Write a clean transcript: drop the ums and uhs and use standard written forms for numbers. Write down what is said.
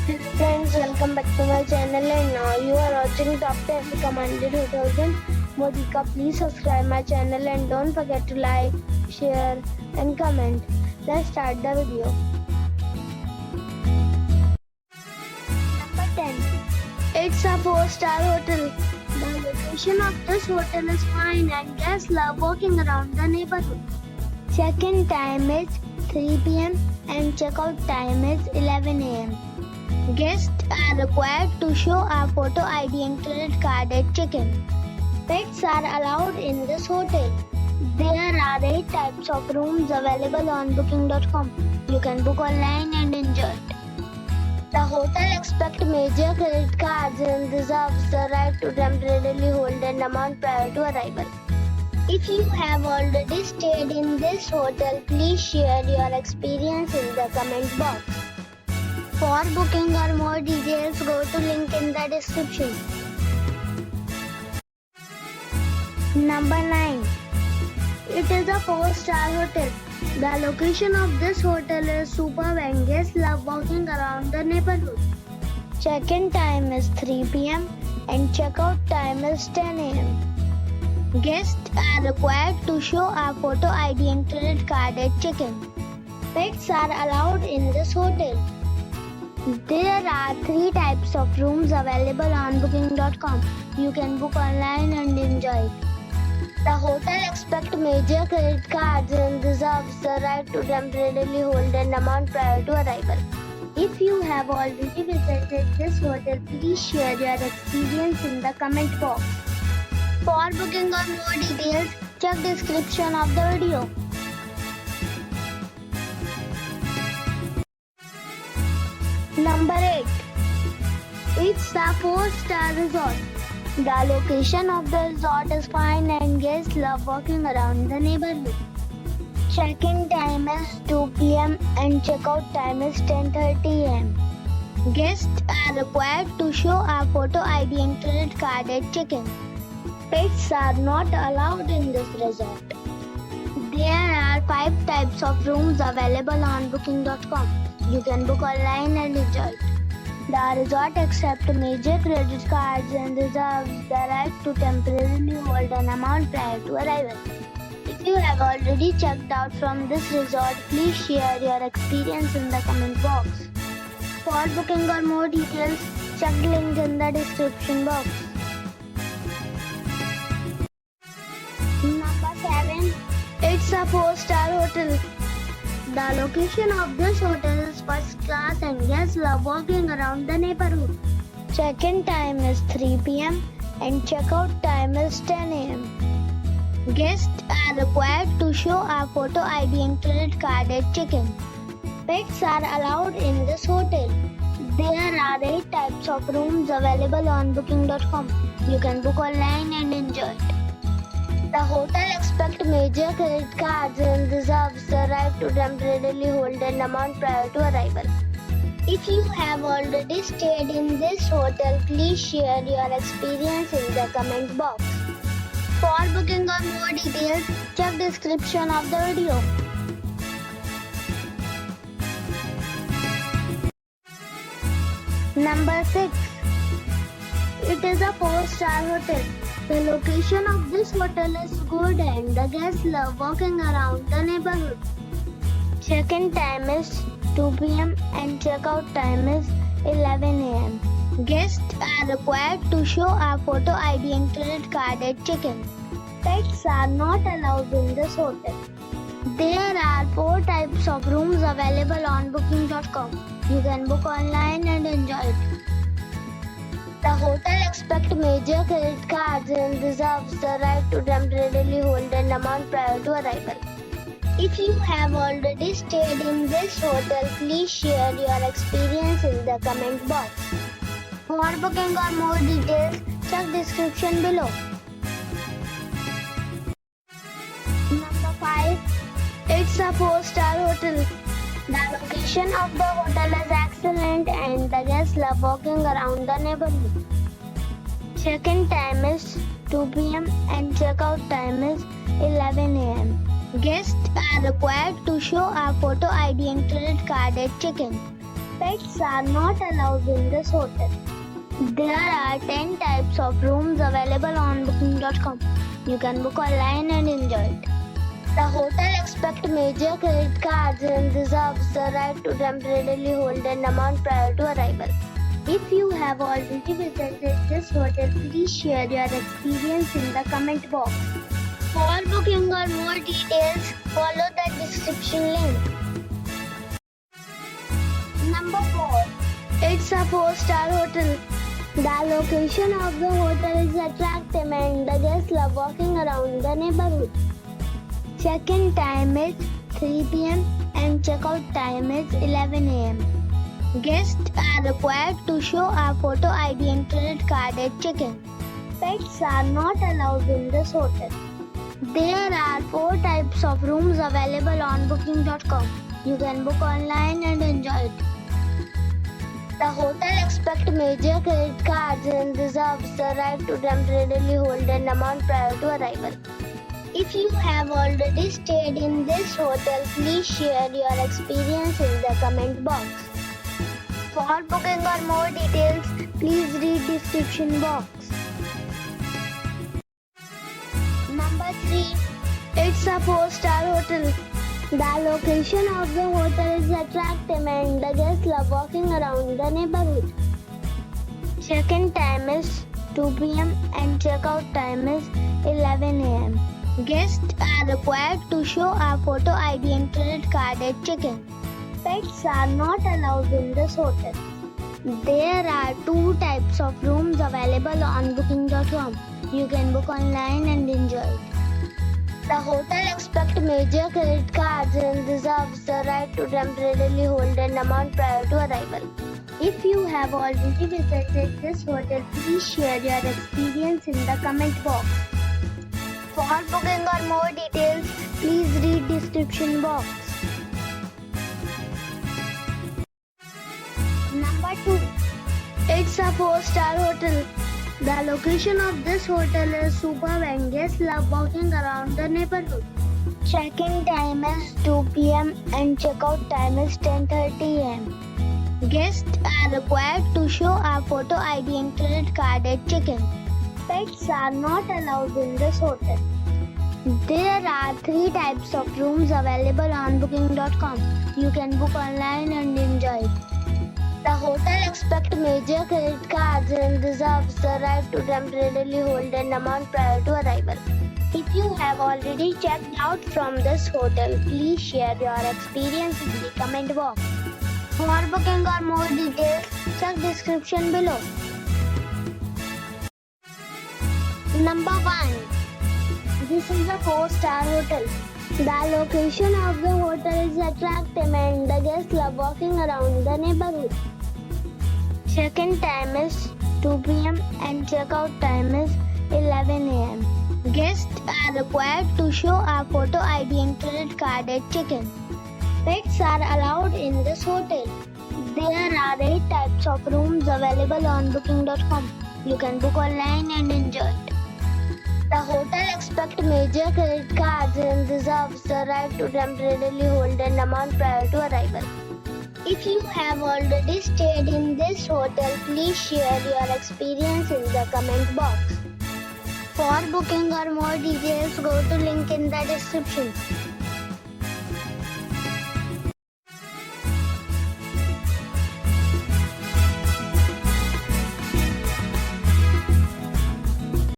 Hello friends, welcome back to my channel and now you are watching top 10 recommended hotels in Modica. Please subscribe my channel and don't forget to like, share and comment. Let's start the video. Number 10. It's a 4-star hotel. The location of this hotel is fine and guests love walking around the neighborhood. Check-in time is 3 p.m. and check-out time is 11 a.m. Guests are required to show a photo ID and credit card at check-in. Pets are allowed in this hotel. There are 8 types of rooms available on booking.com. You can book online and enjoy it. The hotel expects major credit cards and reserves the right to temporarily hold an amount prior to arrival. If you have already stayed in this hotel, please share your experience in the comment box. For booking or more details, go to link in the description. Number 9. It is a 4-star hotel. The location of this hotel is superb and guests love walking around the neighborhood. Check-in time is 3 p.m. and check-out time is 10 a.m. Guests are required to show a photo ID and credit card at check-in. Pets are allowed in this hotel. There are 3 types of rooms available on booking.com. You can book online and enjoy it. The hotel expects major credit cards and reserves the right to temporarily hold an amount prior to arrival. If you have already visited this hotel, please share your experience in the comment box. For booking or more details, check description of the video. Number 8. It's a 4-star resort. The location of the resort is fine and guests love walking around the neighborhood. Check-in time is 2 p.m. and check-out time is 10:30 a.m. Guests are required to show a photo ID and credit card at check-in. Pets are not allowed in this resort. There are 5 types of rooms available on booking.com. You can book online and enjoy it. The resort accepts major credit cards and reserves the right to temporarily hold an amount prior to arrival. If you have already checked out from this resort, please share your experience in the comment box. For booking or more details, check the link in the description box. Number 7. It's a 4-star hotel. The location of this hotel is first class and guests love walking around the neighborhood. Check-in time is 3 p.m. and check-out time is 10 a.m. Guests are required to show a photo ID and credit card at check-in. Pets are allowed in this hotel. There are 8 types of rooms available on booking.com. You can book online and enjoy it. The hotel expects major credit cards and reserves the right to temporarily hold an amount prior to arrival. If you have already stayed in this hotel, please share your experience in the comment box. For booking or more details, check description of the video. Number 6. It is a 4-star hotel. The location of this hotel is good and the guests love walking around the neighborhood. Check-in time is 2 p.m. and check-out time is 11 a.m. Guests are required to show a photo ID and credit card at check-in. Pets are not allowed in this hotel. There are 4 types of rooms available on booking.com. You can book online and enjoy it. The hotel expects major credit cards and reserves the right to temporarily hold an amount prior to arrival. If you have already stayed in this hotel, please share your experience in the comment box. For booking or more details, check description below. Number 5. It's a 4-star hotel. The location of the hotel is excellent and the guests love walking around the neighborhood. Check-in time is 2 p.m. and check-out time is 11 a.m. Guests are required to show a photo ID and credit card at check-in. Pets are not allowed in this hotel. There are 10 types of rooms available on booking.com. You can book online and enjoy it. The hotel accepts major credit cards and reserves the right to temporarily hold an amount prior to arrival. If you have already visited this hotel, please share your experience in the comment box. For booking or more details, follow the description link. Number 4. It's a 4-star hotel. The location of the hotel is attractive and the guests love walking around the neighborhood. Check-in time is 3 p.m. and check-out time is 11 a.m. Guests are required to show a photo ID and credit card at check-in. Pets are not allowed in this hotel. There are 4 types of rooms available on booking.com. You can book online and enjoy it. The hotel accepts major credit cards and reserves the right to temporarily hold an amount prior to arrival. If you have already stayed in this hotel, please share your experience in the comment box. For booking or more details, please read description box. Number 3. It's a 4-star hotel. The location of the hotel is attractive and the guests love walking around the neighborhood. Check-in time is 2 p.m. and check-out time is 11 a.m. Guests are required to show a photo ID and credit card at check-in. Pets are not allowed in this hotel. There are 2 types of rooms available on booking.com. You can book online and enjoy it. The hotel accepts major credit cards and reserves the right to temporarily hold an amount prior to arrival. If you have already visited this hotel, please share your experience in the comment box. For booking or more details, please read description box. Number 2. It's a 4-star hotel. The location of this hotel is superb and guests love walking around the neighborhood. Check-in time is 2 p.m. and check-out time is 10:30 a.m. Guests are required to show a photo ID and credit card at check-in. Pets are not allowed in this hotel. There are 3 types of rooms available on booking.com. You can book online and enjoy it. The hotel accepts major credit cards and reserves the right to temporarily hold an amount prior to arrival. If you have already checked out from this hotel, please share your experience in the comment box. For booking or more details, check description below. Number 1. This is a 4-star hotel. The location of the hotel is attractive and the guests love walking around the neighborhood. Check-in time is 2 p.m. and check-out time is 11 a.m. Guests are required to show a photo ID and credit card at check-in. Pets are allowed in this hotel. There are 8 types of rooms available on booking.com. You can book online and enjoy it. The hotel accepts major credit cards and reserves the right to temporarily hold an amount prior to arrival. If you have already stayed in this hotel, please share your experience in the comment box. For booking or more details, go to link in the description.